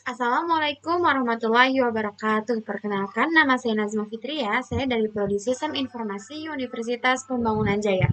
Assalamualaikum warahmatullahi wabarakatuh. Perkenalkan, nama saya Nazma Fitria. Saya dari Prodi Sistem Informasi Universitas Pembangunan Jaya.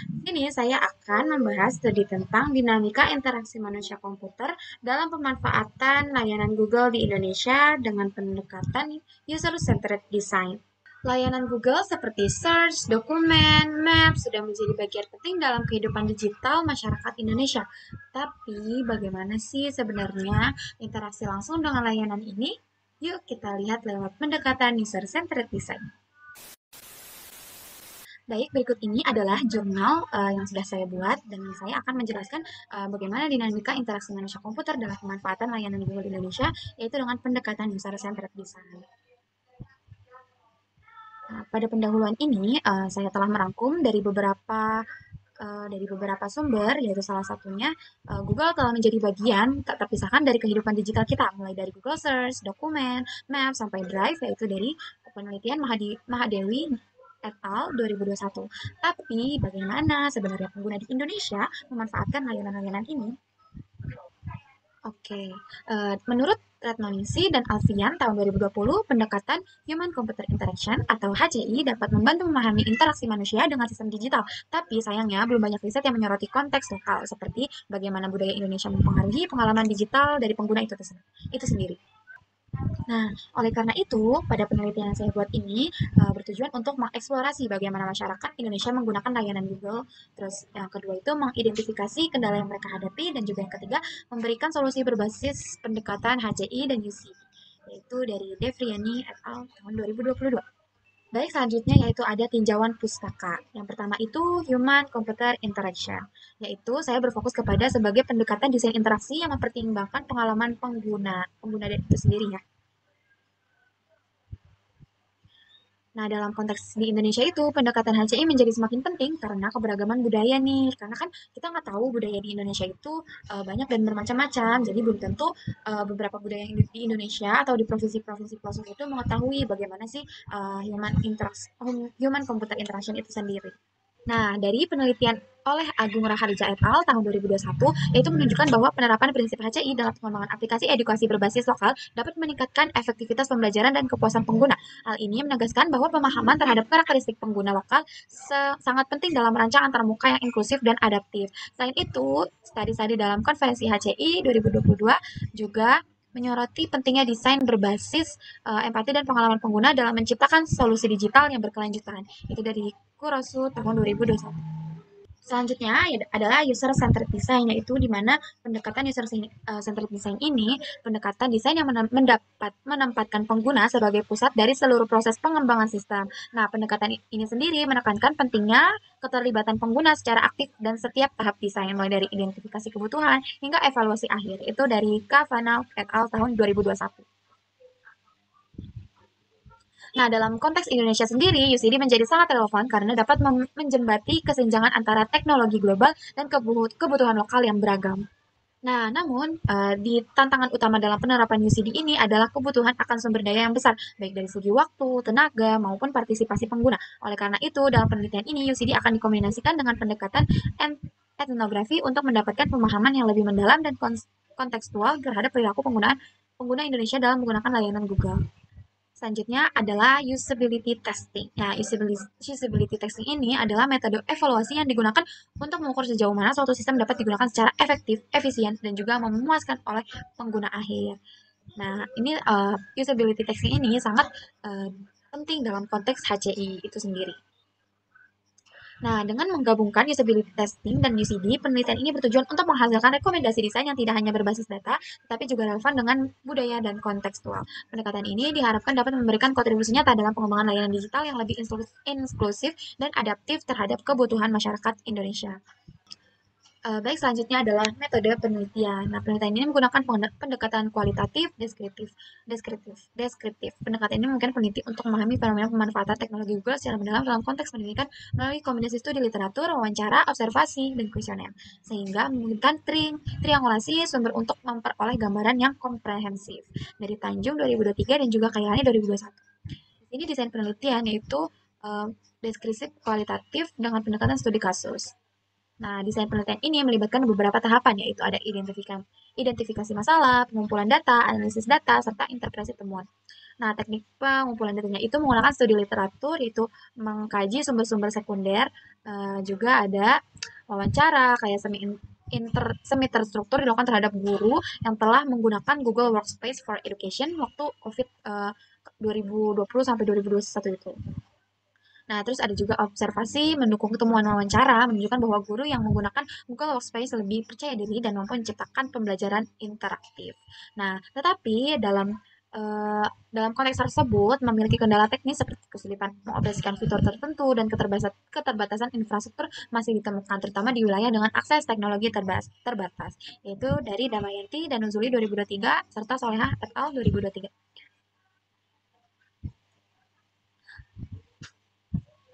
Di sini saya akan membahas studi tentang dinamika interaksi manusia komputer dalam pemanfaatan layanan Google di Indonesia dengan pendekatan user-centered design. Layanan Google seperti Search, Dokumen, Maps sudah menjadi bagian penting dalam kehidupan digital masyarakat Indonesia. Tapi bagaimana sih sebenarnya interaksi langsung dengan layanan ini? Yuk kita lihat lewat pendekatan user-centered design. Baik, berikut ini adalah jurnal yang sudah saya buat dan saya akan menjelaskan bagaimana dinamika interaksi manusia komputer dalam pemanfaatan layanan Google di Indonesia, yaitu dengan pendekatan user-centered design. Nah, pada pendahuluan ini, saya telah merangkum dari beberapa sumber, yaitu salah satunya Google telah menjadi bagian tak terpisahkan dari kehidupan digital kita, mulai dari Google Search, Dokumen, Maps, sampai Drive, yaitu dari penelitian Mahadewi et al. 2021. Tapi bagaimana sebenarnya pengguna di Indonesia memanfaatkan layanan-layanan ini? Oke, menurut Retnoningsih dan Alfian tahun 2020, pendekatan Human Computer Interaction atau HCI dapat membantu memahami interaksi manusia dengan sistem digital. Tapi sayangnya belum banyak riset yang menyoroti konteks lokal, seperti bagaimana budaya Indonesia mempengaruhi pengalaman digital dari pengguna itu sendiri. Nah, oleh karena itu, pada penelitian yang saya buat ini bertujuan untuk mengeksplorasi bagaimana masyarakat Indonesia menggunakan layanan Google. Terus yang kedua itu mengidentifikasi kendala yang mereka hadapi dan juga yang ketiga memberikan solusi berbasis pendekatan HCI dan UC, yaitu dari Devriani et al. Tahun 2022. Baik, selanjutnya yaitu ada tinjauan pustaka. Yang pertama itu Human Computer Interaction, yaitu saya berfokus kepada sebagai pendekatan desain interaksi yang mempertimbangkan pengalaman pengguna itu sendiri ya. Nah, dalam konteks di Indonesia itu, pendekatan HCI menjadi semakin penting karena keberagaman budaya nih. Karena kan kita nggak tahu budaya di Indonesia itu banyak dan bermacam-macam. Jadi belum tentu beberapa budaya yang di Indonesia atau di provinsi-provinsi pelosok itu mengetahui bagaimana sih human computer interaction itu sendiri. Nah, dari penelitian oleh Agung Raharja et al. Tahun 2021, yaitu menunjukkan bahwa penerapan prinsip HCI dalam pengembangan aplikasi edukasi berbasis lokal dapat meningkatkan efektivitas pembelajaran dan kepuasan pengguna. Hal ini menegaskan bahwa pemahaman terhadap karakteristik pengguna lokal sangat penting dalam merancang antarmuka yang inklusif dan adaptif. Selain itu, studi-studi dalam konferensi HCI 2022 juga menyoroti pentingnya desain berbasis empati dan pengalaman pengguna dalam menciptakan solusi digital yang berkelanjutan. Itu dari Kurosu tahun 2021. Selanjutnya adalah user-centered design, yaitu di mana pendekatan user-centered design ini pendekatan desain yang menempatkan pengguna sebagai pusat dari seluruh proses pengembangan sistem. Nah, pendekatan ini sendiri menekankan pentingnya keterlibatan pengguna secara aktif dan setiap tahap desain, mulai dari identifikasi kebutuhan hingga evaluasi akhir. Itu dari Kavanaugh et al. Tahun 2021. Nah, dalam konteks Indonesia sendiri, UCD menjadi sangat relevan karena dapat menjembati kesenjangan antara teknologi global dan kebutuhan lokal yang beragam. Nah, namun di tantangan utama dalam penerapan UCD ini adalah kebutuhan akan sumber daya yang besar, baik dari segi waktu, tenaga, maupun partisipasi pengguna. Oleh karena itu, dalam penelitian ini UCD akan dikombinasikan dengan pendekatan etnografi untuk mendapatkan pemahaman yang lebih mendalam dan kontekstual terhadap perilaku pengguna Indonesia dalam menggunakan layanan Google. Selanjutnya adalah usability testing. Nah, usability testing ini adalah metode evaluasi yang digunakan untuk mengukur sejauh mana suatu sistem dapat digunakan secara efektif, efisien, dan juga memuaskan oleh pengguna akhir. Nah, ini usability testing ini sangat penting dalam konteks HCI itu sendiri. Nah, dengan menggabungkan usability testing dan UCD, penelitian ini bertujuan untuk menghasilkan rekomendasi desain yang tidak hanya berbasis data, tetapi juga relevan dengan budaya dan kontekstual. Pendekatan ini diharapkan dapat memberikan kontribusi nyata dalam pengembangan layanan digital yang lebih inklusif dan adaptif terhadap kebutuhan masyarakat Indonesia. Baik, selanjutnya adalah metode penelitian. Nah, penelitian ini menggunakan pendekatan kualitatif, deskriptif. Pendekatan ini mungkin peneliti untuk memahami fenomena pemanfaatan teknologi Google secara mendalam dalam konteks pendidikan melalui kombinasi studi literatur, wawancara, observasi, dan kuesioner, sehingga memungkinkan triangulasi sumber untuk memperoleh gambaran yang komprehensif. Dari Tanjung 2023 dan juga Kailani 2021. Ini desain penelitian yaitu deskriptif kualitatif dengan pendekatan studi kasus. Nah, desain penelitian ini melibatkan beberapa tahapan, yaitu ada identifikasi masalah, pengumpulan data, analisis data, serta interpretasi temuan. Nah, teknik pengumpulan datanya itu menggunakan studi literatur, yaitu mengkaji sumber-sumber sekunder, juga ada wawancara kayak semi terstruktur dilakukan terhadap guru yang telah menggunakan Google Workspace for Education waktu COVID 2020 sampai 2021 itu. Nah, terus ada juga observasi mendukung temuan wawancara, menunjukkan bahwa guru yang menggunakan Google Workspace lebih percaya diri dan mampu menciptakan pembelajaran interaktif. Nah, tetapi dalam konteks tersebut memiliki kendala teknis seperti kesulitan mengoperasikan fitur tertentu dan keterbatasan infrastruktur masih ditemukan, terutama di wilayah dengan akses teknologi terbatas, yaitu dari Damayanti dan Nuzuli 2023 serta Solehah et al. 2023.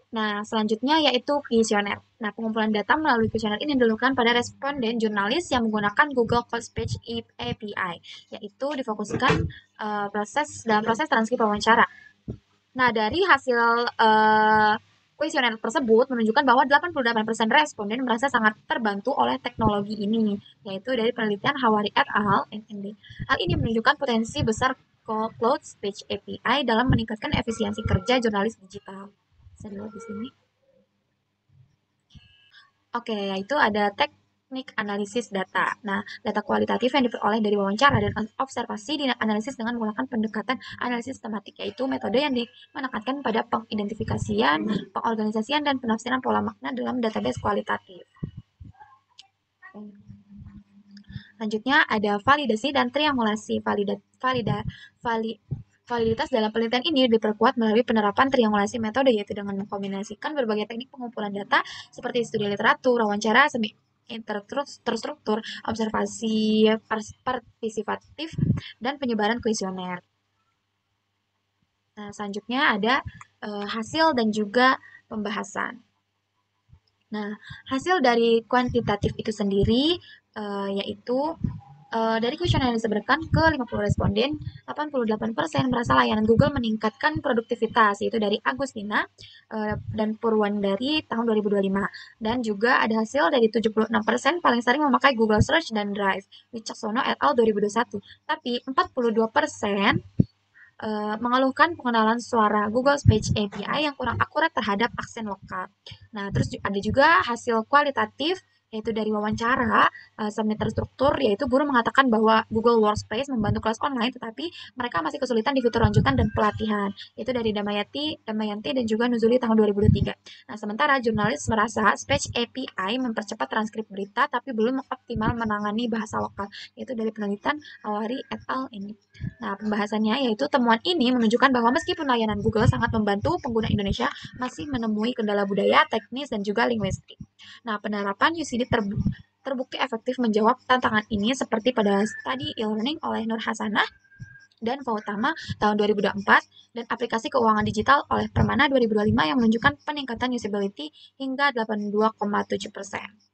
Nah, selanjutnya yaitu kuesioner. Nah, pengumpulan data melalui kuesioner ini dilakukan pada responden jurnalis yang menggunakan Google Speech API, yaitu difokuskan dalam proses transkrip wawancara. Nah, dari hasil kuesioner tersebut menunjukkan bahwa 88% responden merasa sangat terbantu oleh teknologi ini, yaitu dari penelitian Hawari et al. NND. Hal ini menunjukkan potensi besar Cloud Speech API dalam meningkatkan efisiensi kerja jurnalis digital. Bisa dilihat di sini. Oke, yaitu ada teknik analisis data. Nah, data kualitatif yang diperoleh dari wawancara dan observasi dianalisis dengan menggunakan pendekatan analisis tematik, yaitu metode yang menekankan pada pengidentifikasian, pengorganisasian, dan penafsiran pola makna dalam database kualitatif. Selanjutnya ada validasi dan triangulasi. Validitas dalam penelitian ini diperkuat melalui penerapan triangulasi metode, yaitu dengan mengkombinasikan berbagai teknik pengumpulan data seperti studi literatur, wawancara, semi terstruktur, observasi partisipatif, dan penyebaran kuesioner. Nah, selanjutnya ada hasil dan juga pembahasan. Nah, hasil dari kuantitatif itu sendiri yaitu dari kuesioner yang disebarkan ke 50 responden, 88% merasa layanan Google meningkatkan produktivitas, yaitu dari Agustina dan Purwandari tahun 2025. Dan juga ada hasil dari 76% paling sering memakai Google Search dan Drive, Wicaksono et al. 2021. Tapi 42% mengeluhkan pengenalan suara Google Speech API yang kurang akurat terhadap aksen lokal. Nah, terus ada juga hasil kualitatif, yaitu dari wawancara semi terstruktur, yaitu guru mengatakan bahwa Google Workspace membantu kelas online, tetapi mereka masih kesulitan di fitur lanjutan dan pelatihan, yaitu dari Damayanti dan juga Nuzuli tahun 2023. Nah, sementara jurnalis merasa Speech API mempercepat transkrip berita, tapi belum optimal menangani bahasa lokal, yaitu dari penelitian Awari et al. Ini. Nah, pembahasannya yaitu temuan ini menunjukkan bahwa meskipun layanan Google sangat membantu, pengguna Indonesia masih menemui kendala budaya, teknis, dan juga linguistik. Nah, penerapan UCD terbukti efektif menjawab tantangan ini seperti pada studi e-learning oleh Nur Hasanah dan Fautama tahun 2024 dan aplikasi keuangan digital oleh Permana 2025 yang menunjukkan peningkatan usability hingga 82,7%.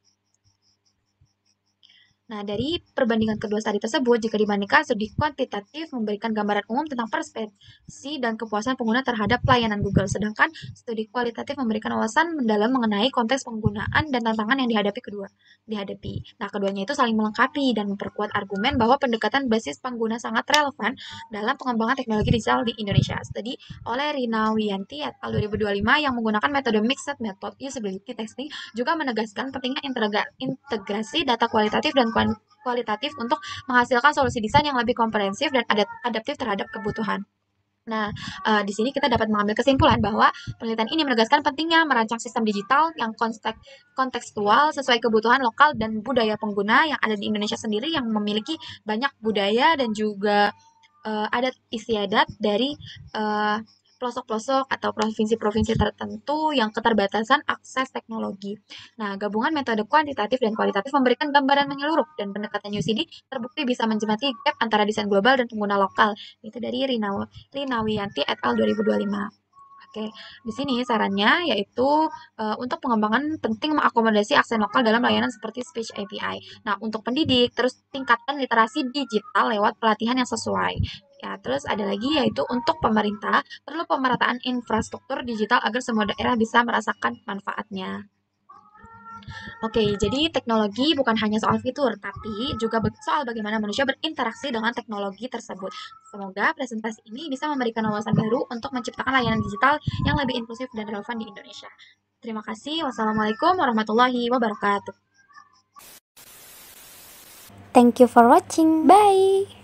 Nah, dari perbandingan kedua studi tersebut, jika dibandingkan, studi kuantitatif memberikan gambaran umum tentang perspeksi dan kepuasan pengguna terhadap pelayanan Google, sedangkan studi kualitatif memberikan wawasan mendalam mengenai konteks penggunaan dan tantangan yang dihadapi. Nah, keduanya itu saling melengkapi dan memperkuat argumen bahwa pendekatan basis pengguna sangat relevan dalam pengembangan teknologi digital di Indonesia. Studi oleh Rina Wiyanti et al. 2025 yang menggunakan metode Mixed Method Usability Testing juga menegaskan pentingnya integrasi data kualitatif dan kualitatif untuk menghasilkan solusi desain yang lebih komprehensif dan adaptif terhadap kebutuhan. Nah, di sini kita dapat mengambil kesimpulan bahwa penelitian ini menegaskan pentingnya merancang sistem digital yang kontekstual sesuai kebutuhan lokal dan budaya pengguna yang ada di Indonesia sendiri, yang memiliki banyak budaya dan juga adat istiadat dari pelosok-pelosok atau provinsi-provinsi tertentu yang keterbatasan akses teknologi. Nah, gabungan metode kuantitatif dan kualitatif memberikan gambaran menyeluruh, dan pendekatan UCD terbukti bisa menjemati gap antara desain global dan pengguna lokal. Itu dari Rinawiyanti et al. 2025. Oke, di sini sarannya yaitu untuk pengembangan penting mengakomodasi aksen lokal dalam layanan seperti Speech API. Nah, untuk pendidik, terus tingkatkan literasi digital lewat pelatihan yang sesuai. Ya, terus ada lagi yaitu untuk pemerintah, perlu pemerataan infrastruktur digital agar semua daerah bisa merasakan manfaatnya. Oke, jadi teknologi bukan hanya soal fitur, tapi juga soal bagaimana manusia berinteraksi dengan teknologi tersebut. Semoga presentasi ini bisa memberikan wawasan baru untuk menciptakan layanan digital yang lebih inklusif dan relevan di Indonesia. Terima kasih. Wassalamualaikum warahmatullahi wabarakatuh. Thank you for watching. Bye.